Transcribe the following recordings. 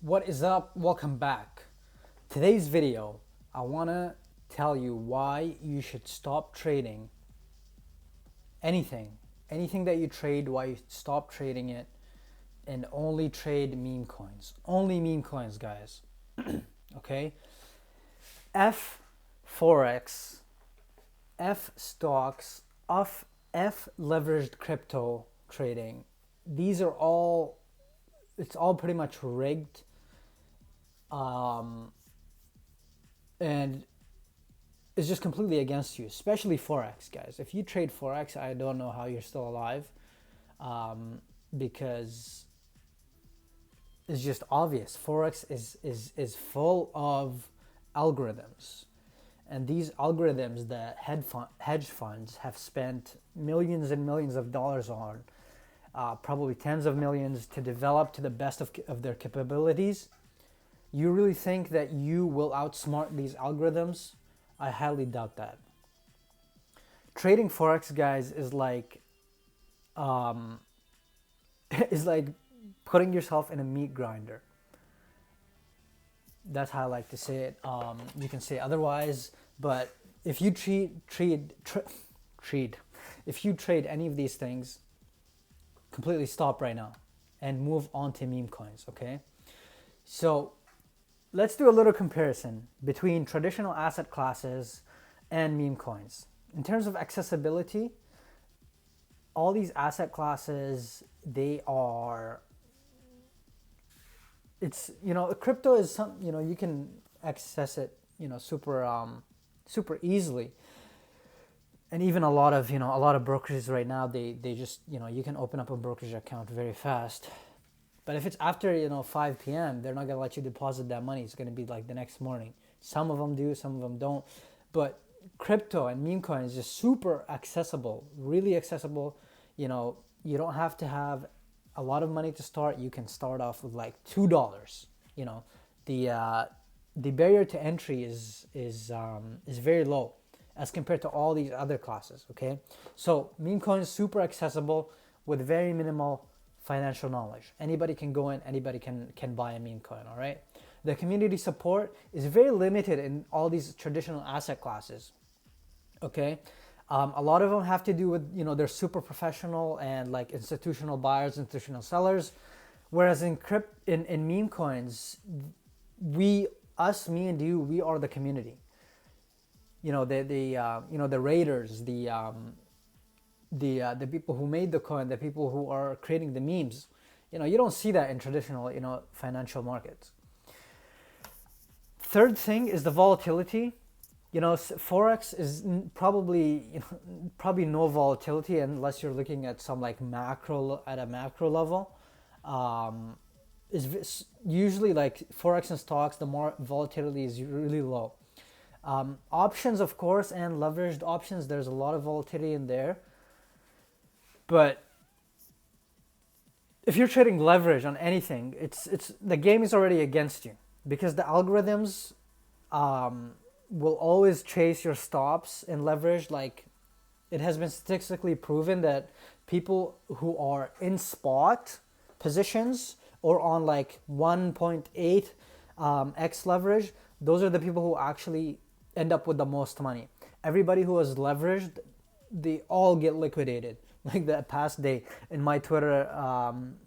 What is up? Welcome back. Today's video, I want to tell you why you should stop trading anything. Anything that you trade, why you stop trading it and only trade meme coins. Only meme coins, guys. Okay? F Forex, F stocks, F leveraged crypto trading. These are all, it's all pretty much rigged. And it's just completely against you, especially Forex, guys. If you trade Forex, I don't know how you're still alive, because it's just obvious. Forex is full of algorithms. And these algorithms that hedge funds have spent millions and millions of dollars on, probably tens of millions, to develop to the best of their capabilities. You really think that you will outsmart these algorithms? I highly doubt that. Trading Forex, guys, is like is like putting yourself in a meat grinder. That's how I like to say it. You can say otherwise, but if you if you trade any of these things, completely stop right now and move on to meme coins. Okay, so let's do a little comparison between traditional asset classes and meme coins. In terms of accessibility, all these asset classes, they are, it's, crypto is some, you can access it, super easily. And even a lot of brokerages right now, they just, you can open up a brokerage account very fast. But if it's after 5 p.m., they're not gonna let you deposit that money. It's gonna be like the next morning. Some of them do, some of them don't. But crypto and meme coin is just super accessible, really accessible. You don't have to have a lot of money to start. You can start off with like $2. The barrier to entry is very low as compared to all these other classes. Okay, so meme coin is super accessible with very minimal financial knowledge. Anybody can go in, anybody can buy a meme coin. All right, the community support is very limited in all these traditional asset classes. Okay, a lot of them have to do with they're super professional and like institutional buyers, institutional sellers, whereas in meme coins, me and you, we are the community. The raiders, the people who made the coin, the people who are creating the memes. You don't see that in traditional financial markets. Third thing is the volatility. Forex is probably no volatility unless you're looking at some like at a macro level. Is usually like Forex and stocks, the more volatility is really low. Options, of course, and leveraged options, there's a lot of volatility in there. But if you're trading leverage on anything, it's the game is already against you, because the algorithms will always chase your stops in leverage. Like, it has been statistically proven that people who are in spot positions or on like 1.8 x leverage, those are the people who actually end up with the most money. Everybody who is leveraged, they all get liquidated. Like that past day in my Twitter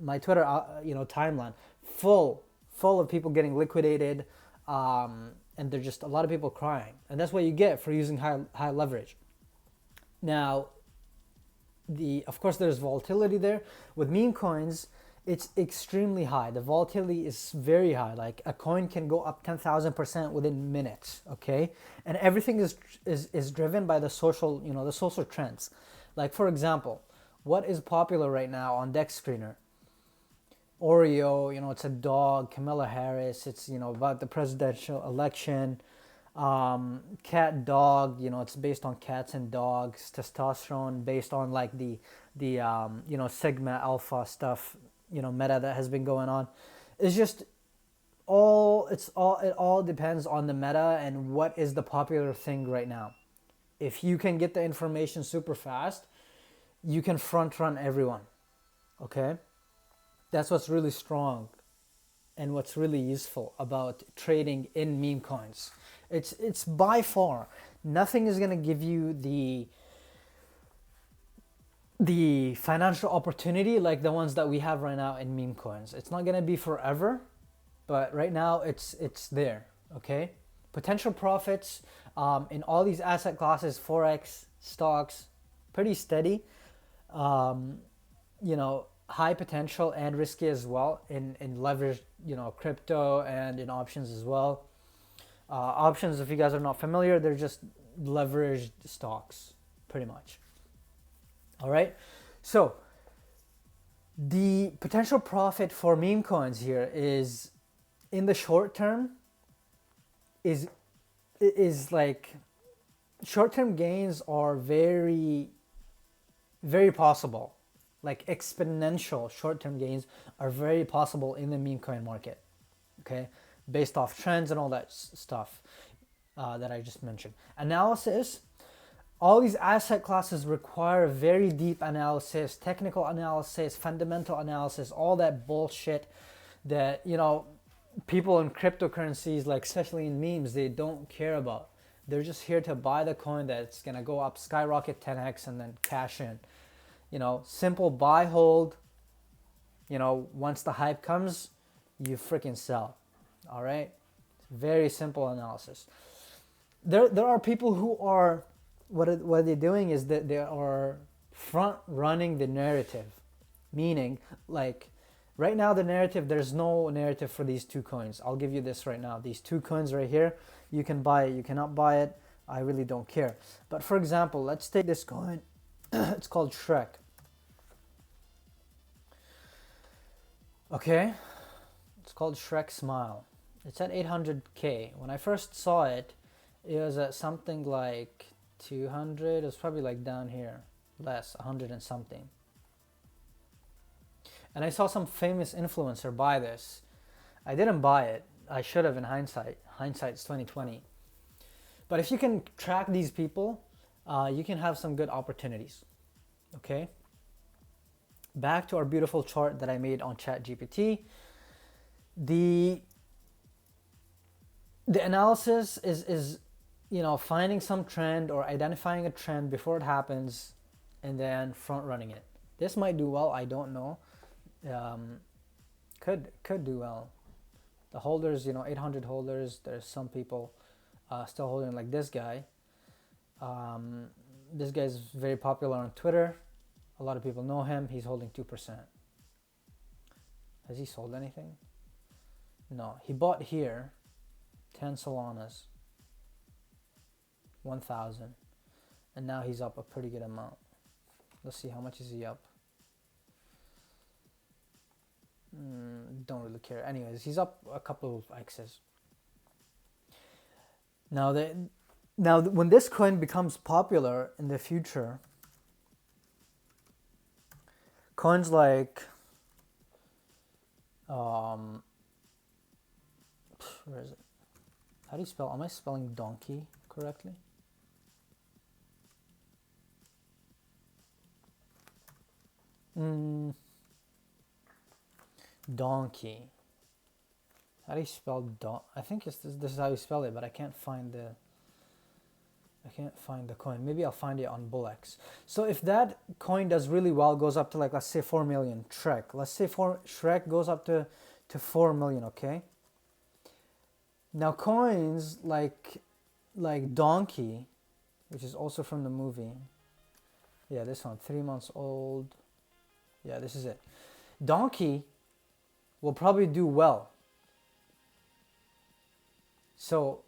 timeline, full of people getting liquidated, and there's just a lot of people crying, and that's what you get for using high leverage. Now, of course there's volatility there. With meme coins, it's extremely high. The volatility is very high. Like, a coin can go up 10,000% within minutes. Okay, and everything is driven by the social trends. Like, for example, what is popular right now on Dex Screener? Oreo, it's a dog. Kamala Harris, it's about the presidential election. Cat dog, it's based on cats and dogs. Testosterone, based on like the Sigma Alpha stuff, meta that has been going on. It's just it all depends on the meta and what is the popular thing right now. If you can get the information super fast, you can front run everyone. Okay, that's what's really strong and what's really useful about trading in meme coins. It's by far nothing is gonna give you the financial opportunity like the ones that we have right now in meme coins. It's not gonna be forever, but right now it's there. Okay, potential profits in all these asset classes, forex, stocks, pretty steady. Um, you know, high potential and risky as well in leverage, you know, crypto and in options as well. Options, if you guys are not familiar, they're just leveraged stocks, pretty much. All right. So the potential profit for meme coins here is in the short term is like short term gains are very possible. Like exponential short term gains are very possible in the meme coin market. Okay, based off trends and all that stuff that I just mentioned. Analysis, all these asset classes require very deep analysis, technical analysis, fundamental analysis, all that bullshit that, you know, people in cryptocurrencies, like especially in memes, they don't care about. They're just here to buy the coin that's gonna go up, skyrocket 10x, and then cash in. You know, simple buy, hold. You know, once the hype comes, you freaking sell. All right, very simple analysis. There are people who are what they're doing is that they are front running the narrative, meaning like right now the narrative, there's no narrative for these two coins. I'll give you this right now. These two coins right here, you can buy it, you cannot buy it. I really don't care. But for example, let's take this coin. It's called Shrek. Okay, it's called Shrek Smile. It's at 800k. When I first saw it, it was at something like 200. It was probably like down here, less, 100 and something. And I saw some famous influencer buy this. I didn't buy it. I should have in hindsight. Hindsight's 2020. But if you can track these people, you can have some good opportunities. Okay. Back to our beautiful chart that I made on ChatGPT. The analysis is you know, finding some trend or identifying a trend before it happens and then front running it. This might do well, I don't know. Could do well. The holders, you know, 800 holders, there's some people still holding, like this guy. This guy is very popular on Twitter. A lot of people know him. He's holding 2%. Has he sold anything? No. He bought here 10 Solanas, 1,000, and now he's up a pretty good amount. Let's see, how much is he up? Don't really care. Anyways, he's up a couple of X's. Now when this coin becomes popular in the future, coins like where is it? How do you spell? Am I spelling donkey correctly? Donkey. How do you spell don? I think this is how you spell it, but I can't find the coin. Maybe I'll find it on Bullx. So if that coin does really well, goes up to like, let's say 4 million, Shrek. Let's say Shrek goes up to 4 million, okay? Now coins like Donkey, which is also from the movie. Yeah, this one, 3 months old. Yeah, this is it. Donkey will probably do well. So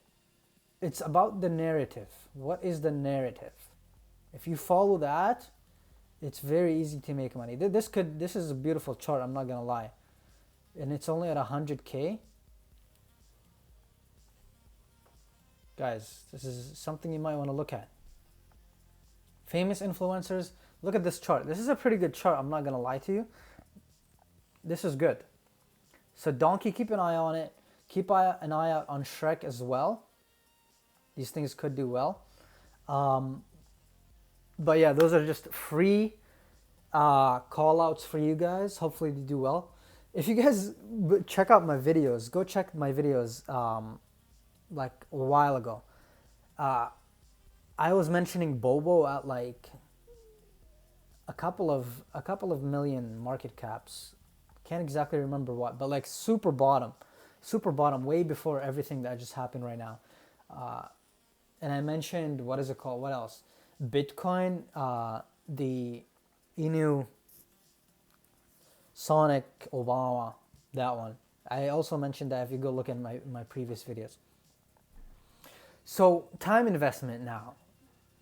it's about the narrative. What is the narrative? If you follow that, it's very easy to make money. This is a beautiful chart, I'm not gonna lie. And it's only at 100k. Guys, this is something you might want to look at. Famous influencers, look at this chart. This is a pretty good chart, I'm not gonna lie to you. This is good. So Donkey, keep an eye on it. Keep an eye out on Shrek as well. These things could do well. But yeah, those are just free call outs for you guys. Hopefully they do well. if you guys check out my videos, go check my videos like a while ago. Uh, I was mentioning Bobo at like a couple of million market caps. Can't exactly remember what, but like super bottom, way before everything that just happened right now. Uh, and I mentioned, what is it called? What else? Bitcoin, the Inu, Sonic, Obama, that one. I also mentioned that if you go look at my previous videos. So time investment now.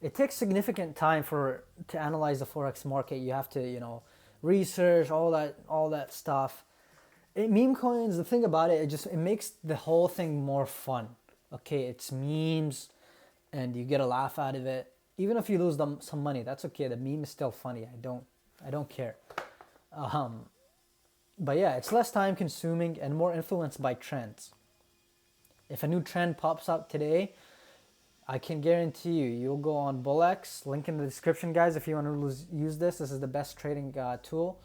It takes significant time to analyze the forex market. You have to, research all that stuff. Meme coins, the thing about it, it makes the whole thing more fun. Okay, it's memes, and you get a laugh out of it. Even if you lose some money, that's okay. The meme is still funny. I don't care. Um, but yeah, it's less time consuming and more influenced by trends. If a new trend pops up today, I can guarantee you'll go on BullX, link in the description, guys, if you want to use this. This is the best trading tool.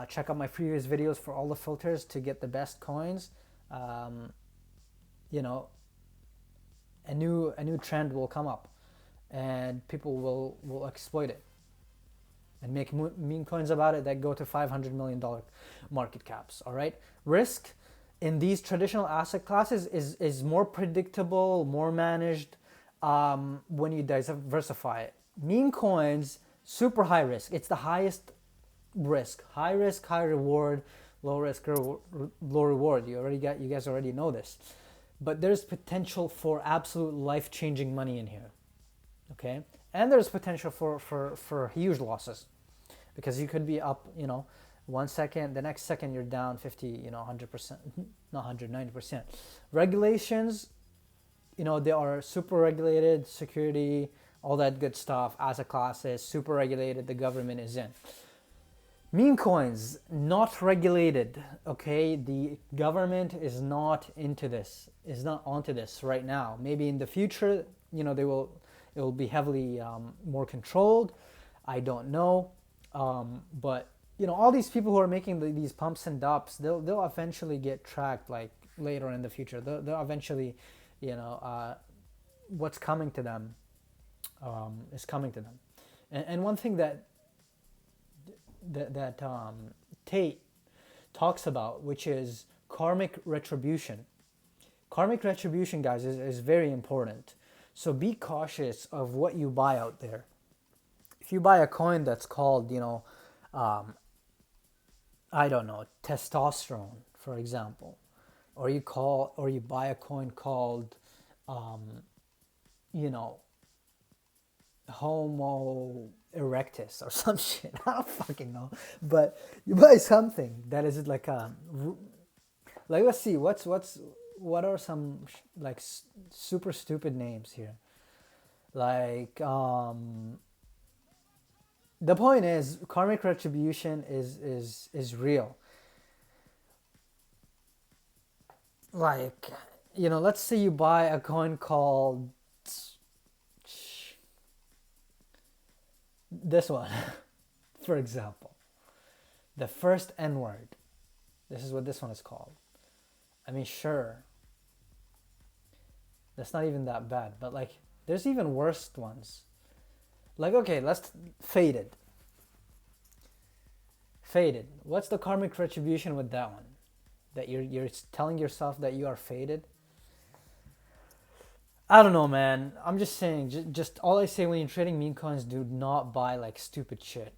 Check out my previous videos for all the filters to get the best coins. Um, you know, a new trend will come up, and people will exploit it and make meme coins about it that go to $500 million market caps. All right, risk in these traditional asset classes is more predictable, more managed when you diversify it. Meme coins, super high risk. It's the highest risk, high reward, low risk, low reward. You guys already know this, but there's potential for absolute life-changing money in here. Okay, and there's potential for huge losses, because you could be up, 1 second, the next second you're down 50, 100%, not 190%. Regulations, they are super regulated, security, all that good stuff. Asset classes, super regulated, the government is in. Meme coins, not regulated, okay? The government is not into this, is not onto this right now. Maybe in the future, it will be heavily more controlled. I don't know. But, all these people who are making these pumps and dumps, they'll eventually get tracked, like later in the future. They'll eventually, what's coming to them is coming to them. And one thing that Tate talks about, which is karmic retribution. Karmic retribution, guys, is very important. So be cautious of what you buy out there. If you buy a coin that's called, I don't know, testosterone, for example, or you buy a coin called, you know, Homo erectus or some shit. I don't fucking know. But you buy something that is like let's see, what are some like super stupid names here? Like the point is karmic retribution is real. Like, let's say you buy a coin called this one, for example, the first N word. This is what this one is called. I mean, sure, that's not even that bad, but like, there's even worse ones. Like, okay, let's faded. Faded. What's the karmic retribution with that one? That you're telling yourself that you are faded? I don't know, man. I'm just saying. Just all I say when you're trading meme coins, do not buy like stupid shit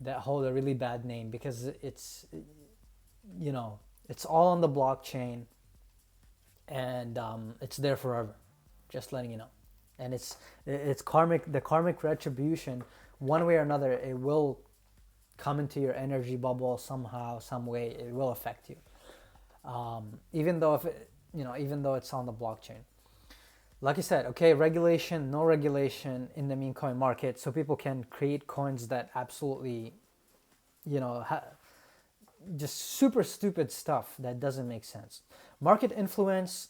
that hold a really bad name, because it's all on the blockchain, and it's there forever. Just letting you know. And it's karmic. The karmic retribution, one way or another, it will come into your energy bubble somehow, some way. It will affect you. Even though even though it's on the blockchain. Like I said, okay, regulation, no regulation in the meme coin market, so people can create coins that absolutely, just super stupid stuff that doesn't make sense. Market influence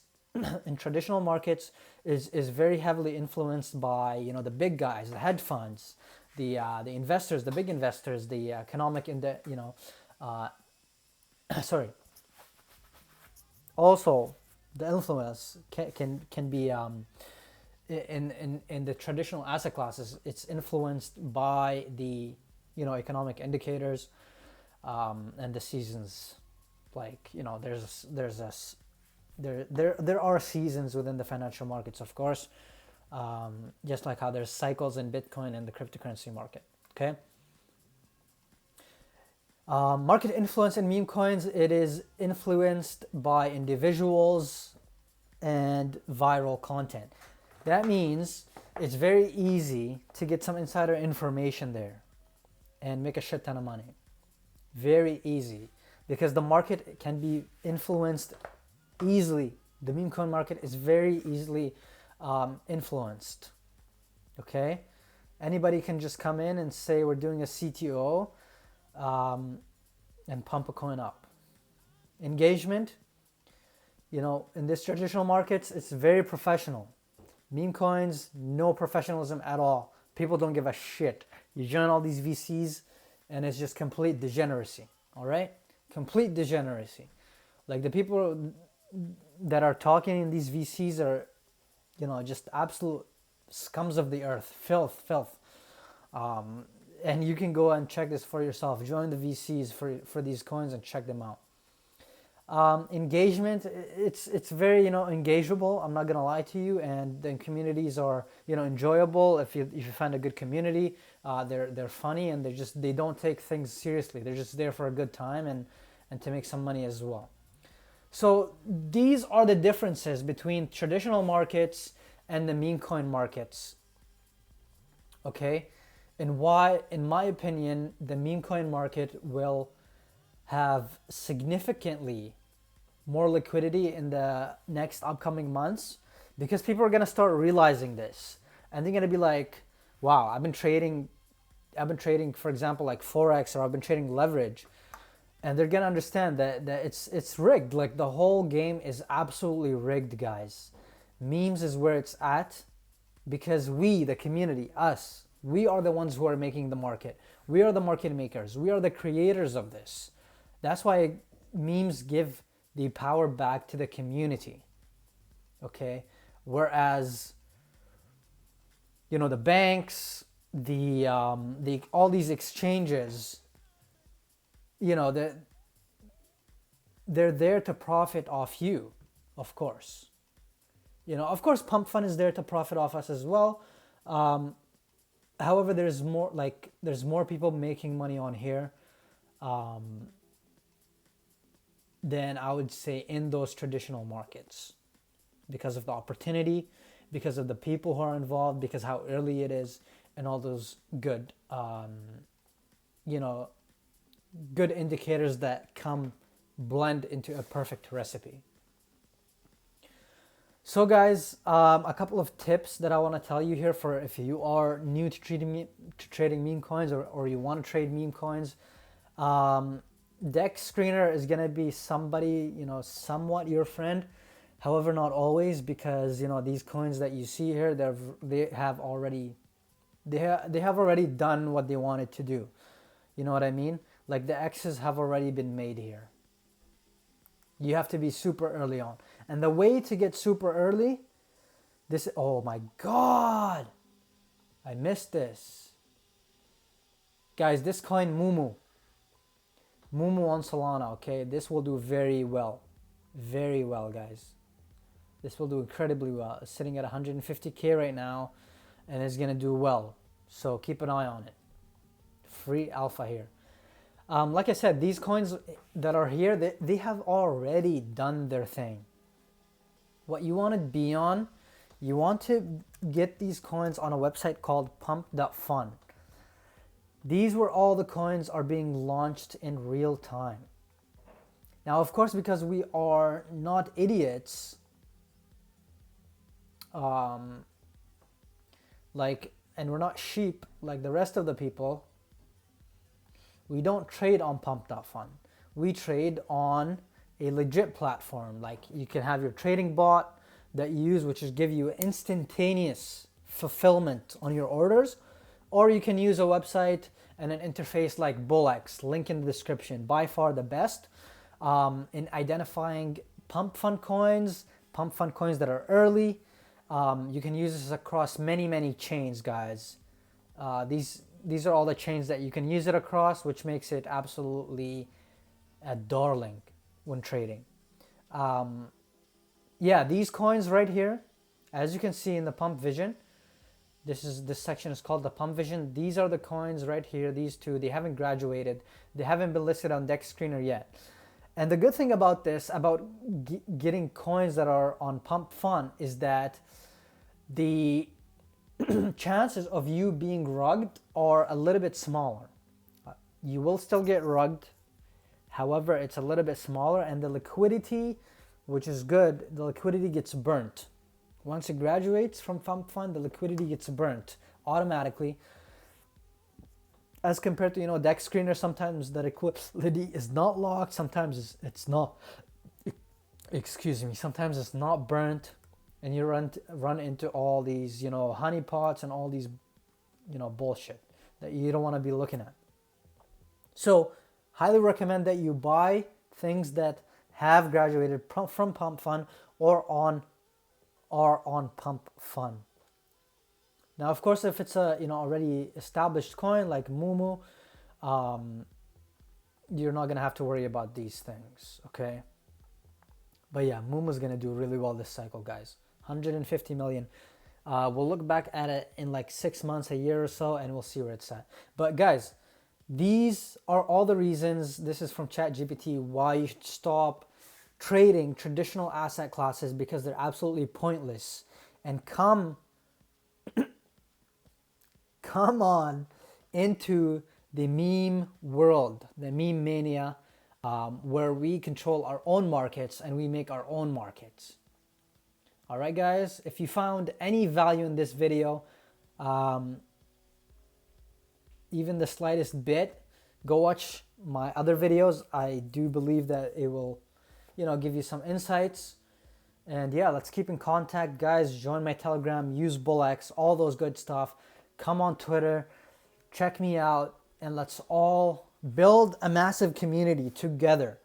in traditional markets is very heavily influenced by the big guys, the hedge funds, the investors, the big investors, the economic sorry. Also, the influence can be in the traditional asset classes. It's influenced by the economic indicators, and the seasons. Like there are seasons within the financial markets, of course, just like how there's cycles in Bitcoin and the cryptocurrency market. Okay. Market influence in meme coins, it is influenced by individuals and viral content. That means it's very easy to get some insider information there and make a shit ton of money. Very easy, because the market can be influenced easily. The meme coin market is very easily influenced. Okay, anybody can just come in and say we're doing a CTO, and pump a coin up. Engagement, in this traditional markets, it's very professional. Meme coins, no professionalism at all. People don't give a shit. You join all these VCs and it's just complete degeneracy. All right, complete degeneracy. Like the people that are talking in these VCs are, just absolute scums of the earth, filth. And you can go and check this for yourself. Join the VCs for these coins and check them out. Engagement, it's very engageable. I'm not gonna lie to you, and the communities are enjoyable. If you find a good community, they're funny, and they don't take things seriously. They're just there for a good time and to make some money as well. So these are the differences between traditional markets and the meme coin markets. Okay, and why, in my opinion, the meme coin market will have significantly more liquidity in the next upcoming months, because people are going to start realizing this, and they're going to be like, wow, I've been trading, for example, like Forex, or I've been trading leverage, and they're going to understand that it's rigged. Like the whole game is absolutely rigged, guys. Memes is where it's at, because we, the community, we are the ones who are making the market. We are the market makers. We are the creators of this. That's why memes give the power back to the community. Okay? Whereas, the banks, the all these exchanges, they're there to profit off you, of course. Of course, Pump Fund is there to profit off us as well. However, there's more people making money on here than I would say in those traditional markets, because of the opportunity, because of the people who are involved, because how early it is, and all those good, good indicators that blend into a perfect recipe. So guys, a couple of tips that I want to tell you here for if you are new to trading meme coins, or you want to trade meme coins. Dex Screener is going to be somebody, somewhat your friend. However, not always, because, these coins that you see here, they have already done what they wanted to do. You know what I mean? Like the X's have already been made here. You have to be super early on. And the way to get super early, oh my God, I missed this. Guys, this coin Mumu on Solana, okay? This will do very well, guys. This will do incredibly well. It's sitting at 150K right now, and it's gonna do well. So keep an eye on it. Free alpha here. Like I said, these coins that are here, they have already done their thing. What you want to be on, you want to get these coins on a website called pump.fun. These were all the coins are being launched in real time. Now, of course, because we are not idiots, and we're not sheep like the rest of the people, we don't trade on pump.fun. We trade on a legit platform. Like you can have your trading bot that you use, which is give you instantaneous fulfillment on your orders, or you can use a website and an interface like Bullx, link in the description. By far the best. in identifying pump fund coins that are early. You can use this across many chains, guys. These are all the chains that you can use it across, which makes it absolutely a darling when trading. Yeah, these coins right here, as you can see in the Pump Vision, this section is called the Pump Vision. These are the coins right here. These two, they haven't graduated. They haven't been listed on Dex Screener yet. And the good thing about this, about getting coins that are on Pump Fun, is that the chances of you being rugged are a little bit smaller. You will still get rugged. However, it's a little bit smaller, and the liquidity, which is good, the liquidity gets burnt. Once it graduates from Pump Fund, the liquidity gets burnt automatically. As compared to, Dex Screener, sometimes the liquidity is not locked, sometimes it's not, excuse me, sometimes it's not burnt, and you run into all these, honeypots and all these, bullshit that you don't want to be looking at. So, highly recommend that you buy things that have graduated from Pump Fund or on Pump Fund. Now, of course, if it's a already established coin like Moomoo, you're not gonna have to worry about these things, okay? But yeah, Moomoo's gonna do really well this cycle, guys. 150 million. We'll look back at it in like 6 months, a year or so, and we'll see where it's at. But guys, these are all the reasons, this is from ChatGPT, why you should stop trading traditional asset classes, because they're absolutely pointless, and come on into the meme world, the meme mania, where we control our own markets and we make our own markets. All right, guys, if you found any value in this video, even the slightest bit, go watch my other videos. I do believe that it will, give you some insights. And yeah, let's keep in contact, guys. Join my Telegram, use BullX, all those good stuff. Come on Twitter, check me out, and let's all build a massive community together.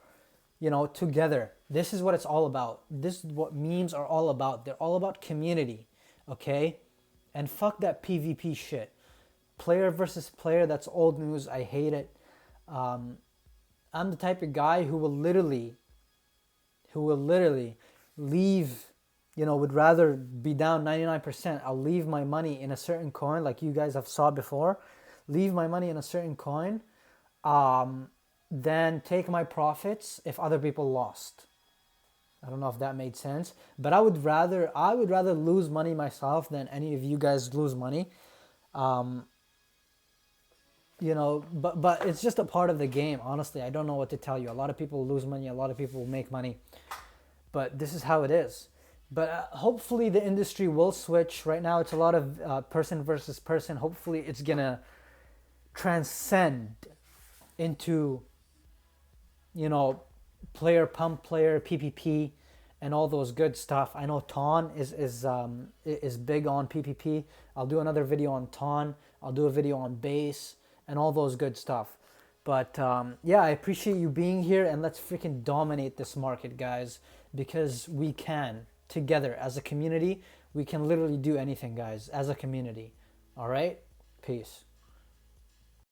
Together. This is what it's all about. This is what memes are all about. They're all about community, okay? And fuck that PvP shit. Player versus player, that's old news. I hate it. I'm the type of guy who will literally leave, would rather be down 99%. I'll leave my money in a certain coin, like you guys have saw before. Leave my money in a certain coin, then take my profits if other people lost. I don't know if that made sense, but I would rather lose money myself than any of you guys lose money. But it's just a part of the game. Honestly, I don't know what to tell you. A lot of people lose money, a lot of people make money, but this is how it is. But hopefully the industry will switch. Right now it's a lot of person versus person. Hopefully it's gonna transcend into player pump player PPP and all those good stuff. I know Ton is big on PPP. I'll do another video on Ton. I'll do a video on base and all those good stuff. But yeah, I appreciate you being here, and let's freaking dominate this market, guys, because we can. Together as a community, we can literally do anything, guys, as a community. All right? Peace.